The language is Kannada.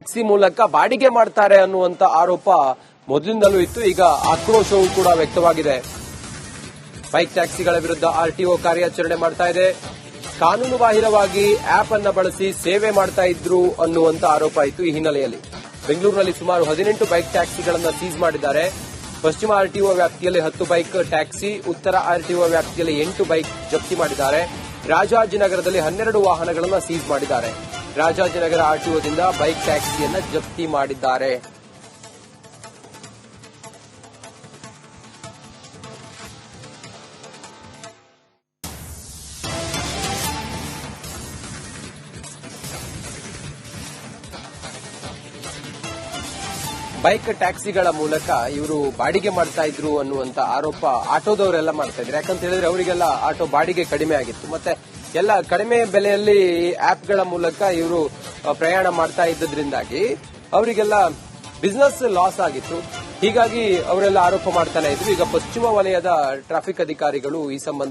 ಟ್ಯಾಕ್ಸಿ ಮೂಲಕ ಬಾಡಿಗೆ ಮಾಡ್ತಾರೆ ಅನ್ನುವಂತ ಆರೋಪ ಮೊದಲಿಂದಲೂ ಇತ್ತು. ಈಗ ಆಕ್ರೋಶವೂ ಕೂಡ ವ್ಯಕ್ತವಾಗಿದೆ. ಬೈಕ್ ಟ್ಯಾಕ್ಸಿಗಳ ವಿರುದ್ಧ ಆರ್ಟಿಒ ಕಾರ್ಯಾಚರಣೆ ಮಾಡ್ತಾ ಇದೆ. ಕಾನೂನು ಬಾಹಿರವಾಗಿ ಆಪ್ ಅನ್ನ ಬಳಸಿ ಸೇವೆ ಮಾಡ್ತಾ ಇದ್ರು ಅನ್ನುವಂತ ಆರೋಪ ಇತ್ತು. ಈ ಹಿನ್ನೆಲೆಯಲ್ಲಿ ಬೆಂಗಳೂರಿನಲ್ಲಿ ಸುಮಾರು 18 ಬೈಕ್ ಟ್ಯಾಕ್ಸಿಗಳನ್ನು ಸೀಸ್ ಮಾಡಿದ್ದಾರೆ. ಪಶ್ಚಿಮ ಆರ್ಟಿಒ ವ್ಯಾಪ್ತಿಯಲ್ಲಿ 10 ಬೈಕ್ ಟ್ಯಾಕ್ಸಿ, ಉತ್ತರ ಆರ್ಟಿಒ ವ್ಯಾಪ್ತಿಯಲ್ಲಿ 8 ಬೈಕ್ ಜಪ್ತಿ ಮಾಡಿದ್ದಾರೆ. ರಾಜಾಜಿನಗರದಲ್ಲಿ 12 ವಾಹನಗಳನ್ನು ಸೀಸ್ ಮಾಡಿದ್ದಾರೆ. ರಾಜಾಜಿನಗರ ಆರ್ಟಿಒದಿಂದ ಬೈಕ್ ಟ್ಯಾಕ್ಸಿಯನ್ನ ಜಪ್ತಿ ಮಾಡಿದ್ದಾರೆ. ಬೈಕ್ ಟ್ಯಾಕ್ಸಿಗಳ ಮೂಲಕ ಇವರು ಬಾಡಿಗೆ ಮಾಡ್ತಾ ಇದ್ರು ಅನ್ನುವಂತ ಆರೋಪ ಆಟೋದವರೆಲ್ಲ ಮಾಡ್ತಾ ಇದ್ರು. ಯಾಕಂತ ಹೇಳಿದ್ರೆ ಅವರಿಗೆಲ್ಲ ಆಟೋ ಬಾಡಿಗೆ ಕಡಿಮೆ ಆಗಿತ್ತು. ಮತ್ತೆ ಎಲ್ಲ ಕಡಿಮೆ ಬೆಲೆಯಲ್ಲಿ ಆಪ್ಗಳ ಮೂಲಕ ಇವರು ಪ್ರಯಾಣ ಮಾಡ್ತಾ ಇದ್ದದ್ರಿಂದಾಗಿ ಅವರಿಗೆಲ್ಲ ಬಿಸಿನೆಸ್ ಲಾಸ್ ಆಗಿತ್ತು. ಹೀಗಾಗಿ ಅವರೆಲ್ಲ ಆರೋಪ ಮಾಡ್ತಾನೆ ಇದ್ರು. ಈಗ ಪಶ್ಚಿಮ ವಲಯದ ಟ್ರಾಫಿಕ್ ಅಧಿಕಾರಿಗಳು ಈ ಸಂಬಂಧ